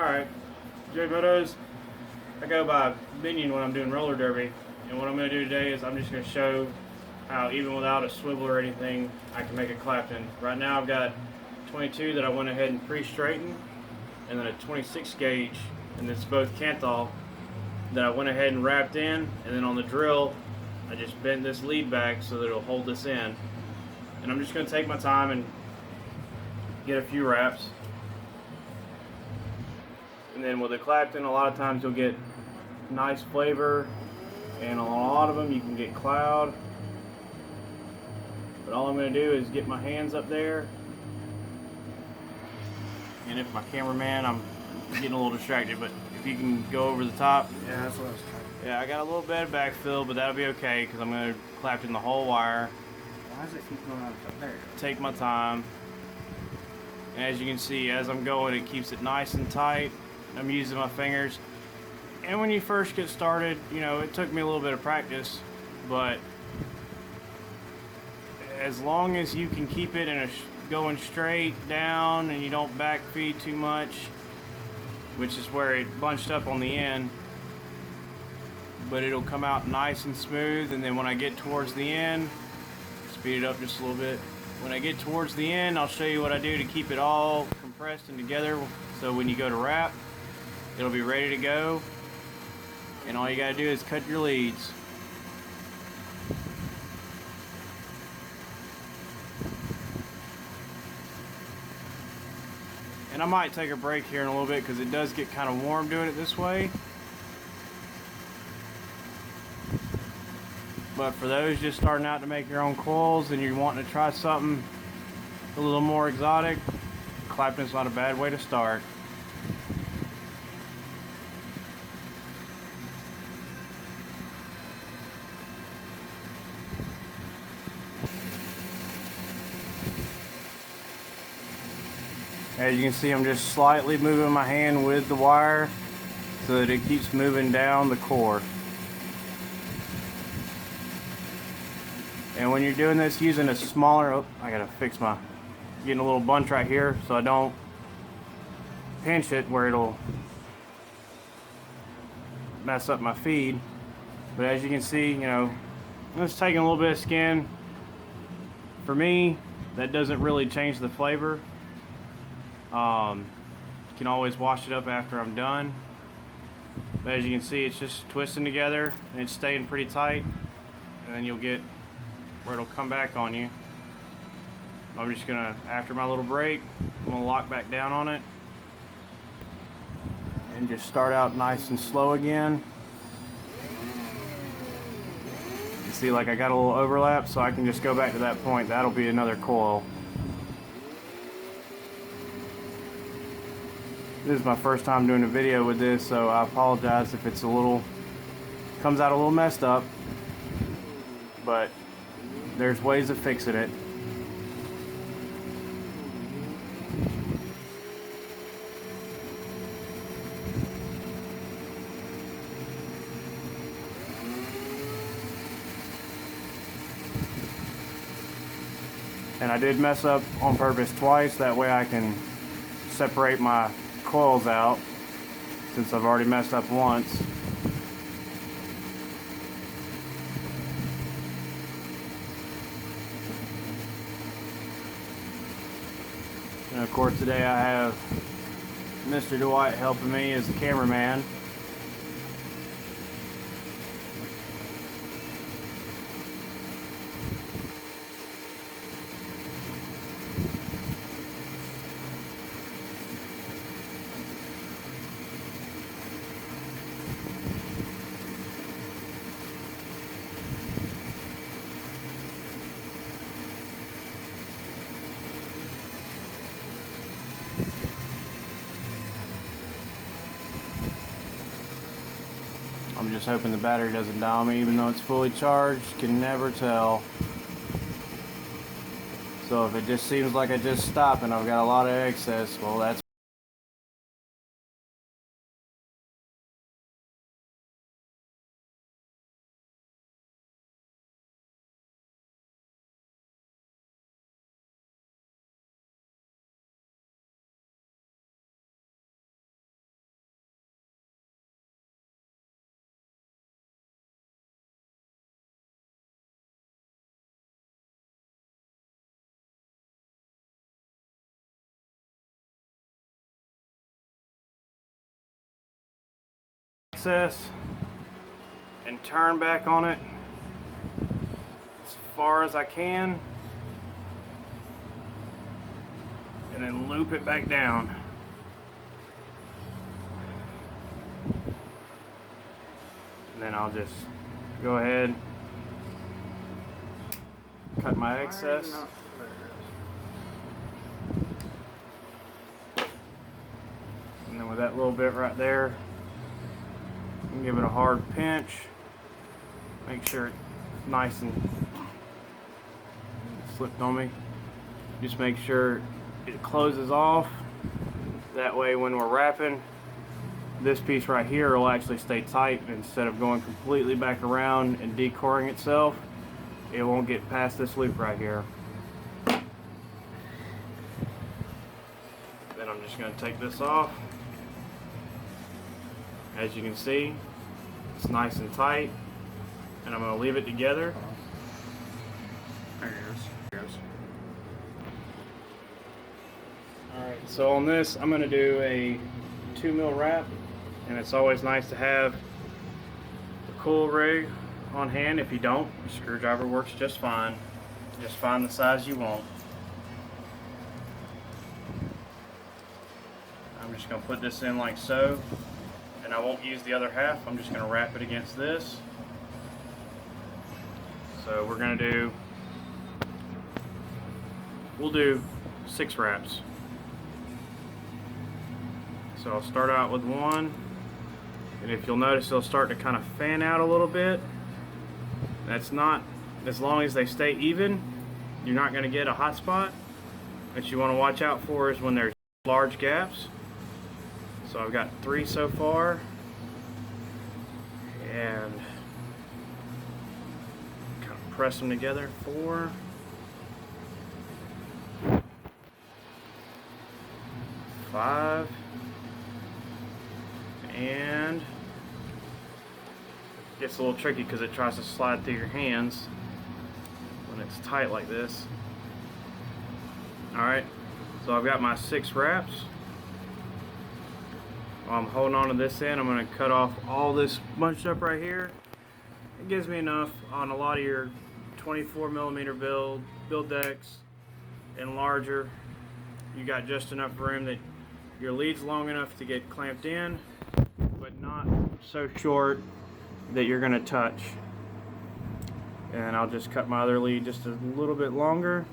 Alright, J Photos. I go by Minion when I'm doing roller derby, and what I'm going to do today is I'm just going to show how even without a swivel or anything I can make a Clapton. Right now I've got 22 that I went ahead and pre-straightened, and then a 26 gauge, and it's both Canthal that I went ahead and wrapped in, and then on the drill I just bent this lead back so that it'll hold this in. And I'm just going to take my time and get a few wraps. And then with a Clapton, a lot of times you'll get nice flavor, and a lot of them you can get cloud. But all I'm going to do is get my hands up there, and if my cameraman, I'm getting a little distracted, but if you can go over the top. Yeah, that's what I was talking about. Yeah, I got a little bit of backfill, but that'll be okay because I'm going to Clapton the whole wire. Why does it keep going up there? Take my time. And as you can see, as I'm going, it keeps it nice and tight. I'm using my fingers. And when you first get started, you know, it took me a little bit of practice, but as long as you can keep it in a going straight down and you don't back feed too much, which is where it bunched up on the end, but it'll come out nice and smooth. And then when I get towards the end, speed it up just a little bit. When I get towards the end, I'll show you what I do to keep it all compressed and together, so when you go to wrap, it'll be ready to go. And all you gotta do is cut your leads. And I might take a break here in a little bit because it does get kind of warm doing it this way. But for those just starting out to make your own coils and you're wanting to try something a little more exotic, Clapton's not a bad way to start. As you can see, I'm just slightly moving my hand with the wire so that it keeps moving down the core. And when you're doing this using a smaller, oh, I gotta fix my, getting a little bunch right here so I don't pinch it where it'll mess up my feed. But as you can see, you know, I'm just taking a little bit of skin. For me, that doesn't really change the flavor. You can always wash it up after I'm done. But as you can see, it's just twisting together and it's staying pretty tight. And then you'll get where it'll come back on you. I'm just gonna, after my little break, I'm gonna lock back down on it and just start out nice and slow again. You see, like I got a little overlap, so I can just go back to that point. That'll be another coil. This is my first time doing a video with this, so I apologize if it's a little, comes out a little messed up, but there's ways of fixing it. And I did mess up on purpose twice, that way I can separate my coils out, since I've already messed up once. And of course today I have Mr. Dwight helping me as the cameraman. I'm just hoping the battery doesn't die on me, even though it's fully charged. Can never tell. So if it just seems like I just stopped and I've got a lot of excess, well, that's excess and turn back on it as far as I can, and then loop it back down. And then I'll just go ahead, cut my excess. And then with that little bit right there, and give it a hard pinch. Make sure it's nice and slipped on me. Just make sure it closes off. That way when we're wrapping, this piece right here will actually stay tight. Instead of going completely back around and decoring itself, it won't get past this loop right here. Then I'm just going to take this off. As you can see, it's nice and tight, and I'm going to leave it together. There it goes. Alright, so on this I'm going to do a 2 mil wrap, and it's always nice to have the coil rig on hand. If you don't, the screwdriver works just fine. Just find the size you want. I'm just going to put this in like so, and I won't use the other half. I'm just going to wrap it against this. So we're going to do, we'll do 6 wraps. So I'll start out with one, and if you'll notice, they'll start to kind of fan out a little bit. That's not, as long as they stay even, you're not going to get a hot spot. What you want to watch out for is when there's large gaps. So I've got 3 so far, and kind of press them together. 4, 5, and it gets a little tricky because it tries to slide through your hands when it's tight like this. Alright, so I've got my 6 wraps. While I'm holding on to this end, I'm going to cut off all this bunched up right here. It gives me enough on a lot of your 24mm build decks and larger. You got just enough room that your lead's long enough to get clamped in, but not so short that you're going to touch. And I'll just cut my other lead just a little bit longer.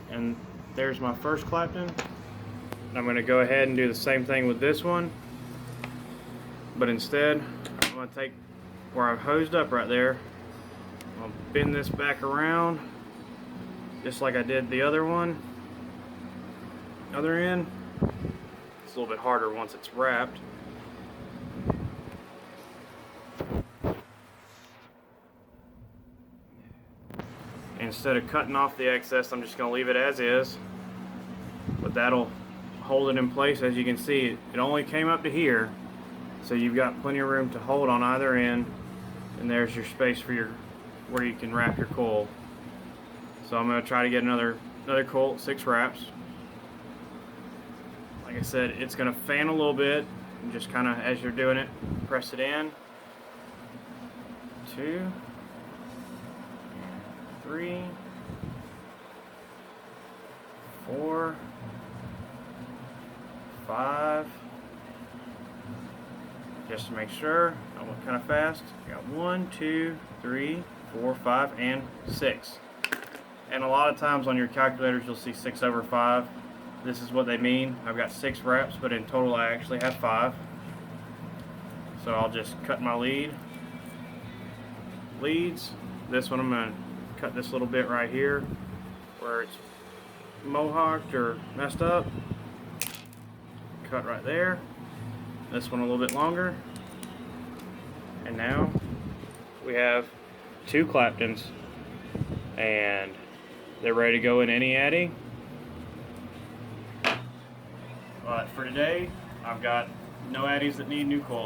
And there's my first Clapton. And I'm going to go ahead and do the same thing with this one, but instead I'm going to take where I've hosed up right there, I'll bend this back around just like I did the other one, other end. It's a little bit harder once it's wrapped. Instead of cutting off the excess, I'm just going to leave it as is, but that'll hold it in place. As you can see, it only came up to here, so you've got plenty of room to hold on either end, and there's your space for your where you can wrap your coil. So I'm going to try to get another coil, 6 wraps. Like I said, it's going to fan a little bit, and just kind of as you're doing it, press it in. 2, 3, 4, 5. Just to make sure, I went kind of fast. I got 1, 2, 3, 4, 5, and 6. And a lot of times on your calculators you'll see 6/5. This is what they mean. I've got 6 wraps, but in total I actually have 5. So I'll just cut my leads. This one I'm going to cut this little bit right here where it's mohawked or messed up. Cut right there. This one a little bit longer. And now we have 2 Claptons, and they're ready to go in any addy. But for today, I've got no addies that need new coils.